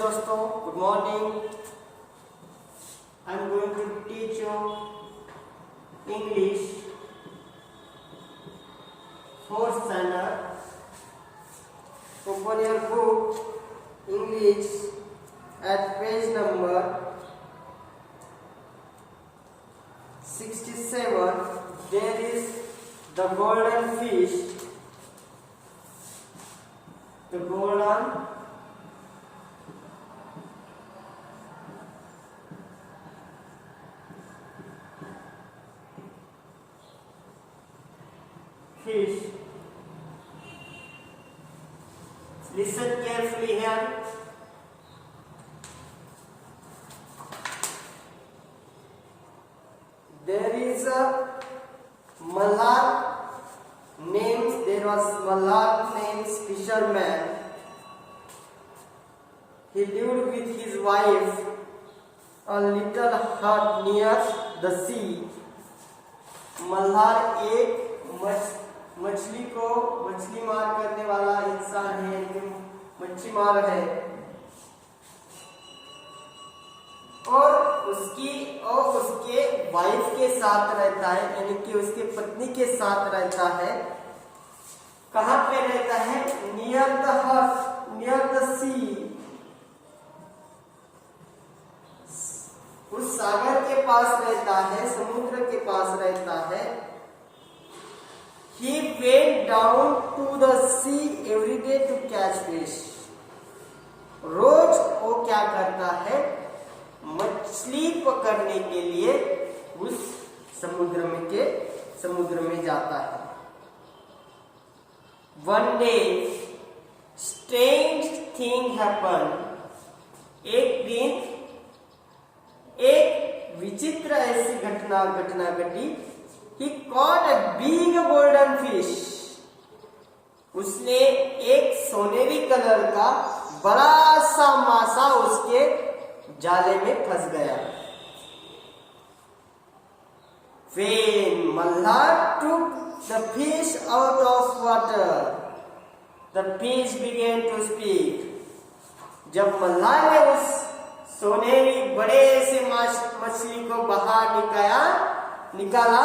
दोस्तों, good morning. I am going to teach you English fourth standard. Open your book English at page number 67. There is the golden fish. The golden fish. Listen carefully here. There is a Mallar names. There was Mallar names fisherman. He lived with his wife a little hut near the sea. Malhar एक मछली मार करने वाला इंसान है, मच्छी मार है, और उसके वाइफ के साथ रहता है, यानी कि उसके पत्नी के साथ रहता है। कहाँ पे रहता है? नियर द हट, नियर द सी। उस सागर के पास रहता है, समुद्र के पास रहता है। He went down to the sea every day to catch fish. रोज वो क्या करता है? मछली पकड़ने के लिए उस समुद्र में जाता है। One day, strange thing happened. एक दिन एक विचित्र ऐसी घटना घटी। He caught a big golden fish. उसने एक सोनेरी कलर का बड़ा सा मासा उसके जाले में फंस गया। When Malhar took the fish out of water, the fish began to speak. जब मल्हार ने उस सोनेरी बड़े से मछली को बाहर निकाला,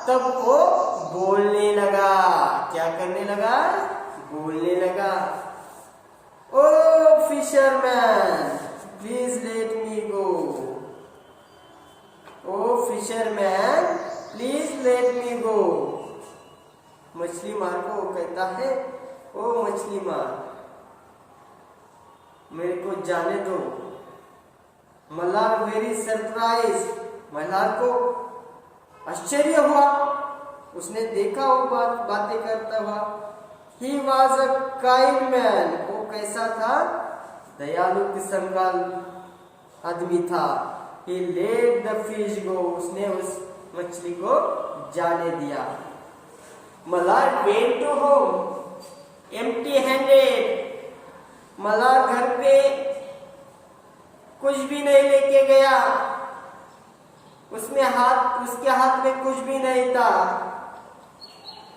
तब वो बोलने लगा। क्या करने लगा? बोलने लगा। Oh fisherman, please let me go. Oh fisherman, please let me go. मछली मार को कहता है, ओ मछली मार, मेरे को जाने दो। मल्हार वेरी सरप्राइज, मल्हार को आश्चर्य हुआ। उसने देखा वो बातें करता हुआ। He was a kind man. वो कैसा था? दयालु किस्म का आदमी था। He let the fish go. उसने उस मछली को जाने दिया। Malhar went to home empty handed. Malhar घर पे कुछ भी नहीं लेके गया। उसके हाथ में कुछ भी नहीं था।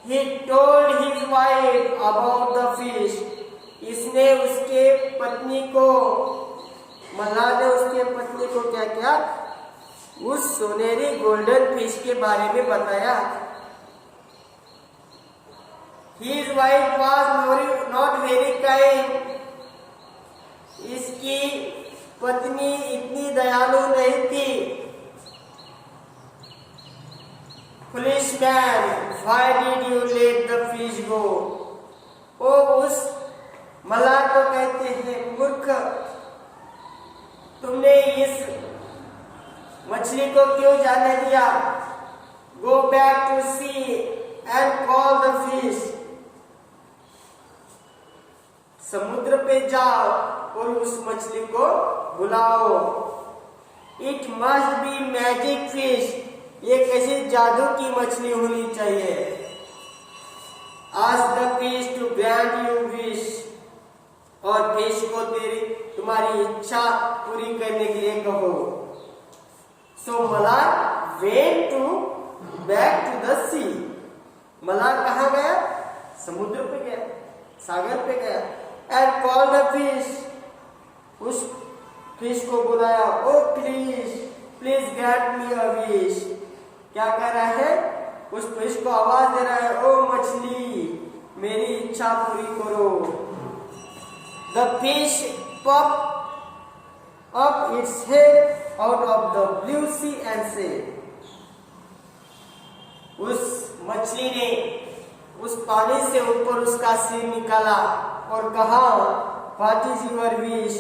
He told his wife about the fish. इसने उसके पत्नी को, मल्हार ने उसके पत्नी को क्या किया? उस सोनेरी गोल्डन फिश के बारे में बताया। His wife was not very kind. इसकी पत्नी इतनी दयालु नहीं थी। Foolish man, why did you let the fish go? वो उस मल्हार को कहते हैं, मूर्ख, तुमने इस मछली को क्यों जाने दिया? Go back to sea and call the fish. समुद्र पे जाओ और उस मछली को बुलाओ। It must be magic fish. ये कैसी जादू की मछली होनी चाहिए। Ask the fish to grant you wish. और फिश को तुम्हारी इच्छा पूरी करने के लिए कहो। So Malhar went back to the sea. Malhar कहाँ गया? समुद्र पे गया, सागर पे गया। And called the fish. उस फिश को बुलाया, oh please please grant me a wish. क्या कर रहा है? उस फिश को आवाज दे रहा है, ओ मछली मेरी इच्छा पूरी करो। The fish pop up its head out of the blue sea and said, उस मछली ने उस पानी से ऊपर उसका सिर निकाला और कहा, व्हाट इज यूर विश?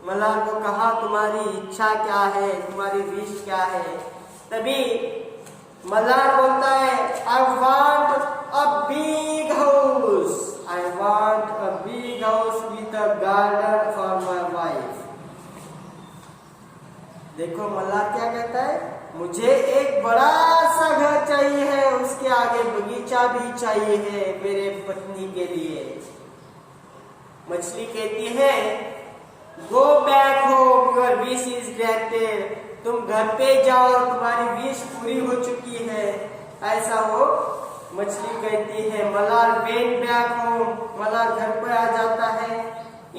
मल्लाह को कहा, तुम्हारी इच्छा क्या है, तुम्हारी विश क्या है? तभी मल्लाह बोलता है, I want a big house, I want a big house with a garden for my wife. देखो मल्लाह क्या कहता है, मुझे एक बड़ा सा घर चाहिए है, उसके आगे बगीचा भी चाहिए है मेरे पत्नी के लिए। मछली कहती है, go back home, your wish is granted. तुम घर पे जाओ, तुम्हारी विश पूरी हो चुकी है। ऐसा वो मछली कहती है। मल्लाह वेंट बैक होम, मल्लाह घर पर आ जाता है।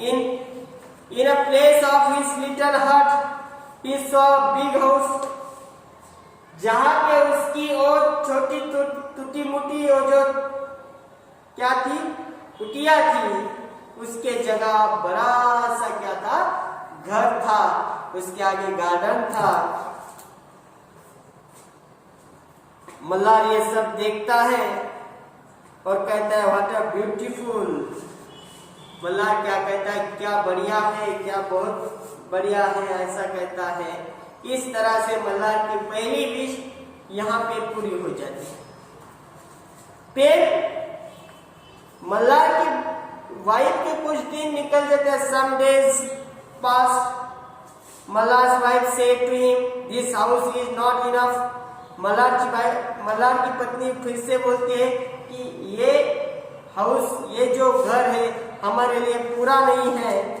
In a place of his little hut he saw big house, जहां पे उसकी और छोटी टूटी मुटी और जो क्या थी, कुटिया थी, उसके जगह बड़ा सा क्या था, घर था, उसके आगे गार्डन था। मल्लाह ये सब देखता है और कहता है, व्हाट अ ब्यूटीफुल। मल्लाह क्या कहता है, क्या बढ़िया है, क्या बहुत बढ़िया है, ऐसा कहता है। इस तरह से मल्लाह की पहली विश यहाँ पे पूरी हो जाती है। फिर मल्लाह की वाइफ के कुछ दिन निकल जाते हैं। सम डेज पास, मल्लाह वाइफ से to him, this house is not enough. मल्लाह की पत्नी फिर से बोलती है कि ये हाउस, ये जो घर है हमारे लिए पूरा नहीं है।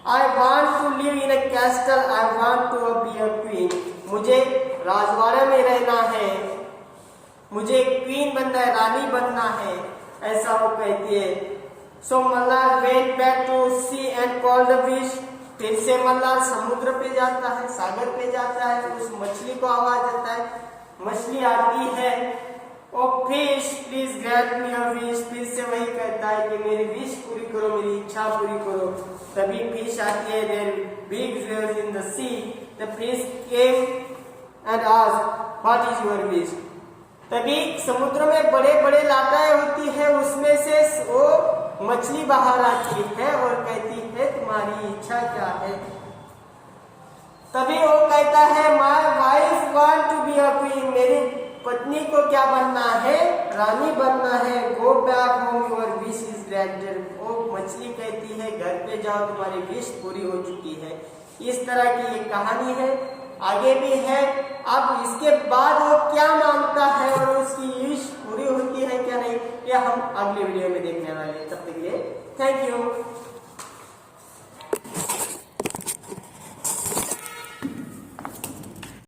I want to live in a castle, I want to be a queen। मुझे राजवाड़े में रहना है, मुझे क्वीन बनना है, रानी बनना है, ऐसा वो कहती है। So Mallah went back to sea and called the fish। फिर से मल्लाह समुद्र पे जाता है, सागर पे जाता है, उस मछली को आवाज देता है। मछली आती है, oh fish please grant me a wish. फिर से वही कहता है कि मेरी विश पूरी करो, मेरी इच्छा पूरी करो। तभी फिश आती है, there big waves in the sea. The fish came and asked, what is your wish. तभी समुद्र में बड़े बड़े लाटाएं होती है, उसमें से वो मछली बाहर आती है और कहती है, तुम्हारी इच्छा क्या है। तभी वो कहता है, my wife want to be a queen. मेरी पत्नी को क्या बनना है, रानी बनना है। Go back home, your wish is granted. वो मछली कहती है, घर पे जाओ, तुम्हारी विश पूरी हो चुकी है। इस तरह की ये कहानी है, आगे भी है। अब इसके बाद वो क्या मांगता है और उसकी विश पूरी होती है क्या नहीं, ये हम अगले वीडियो में देखने वाले हैं। तब तक के लिए थैंक यू।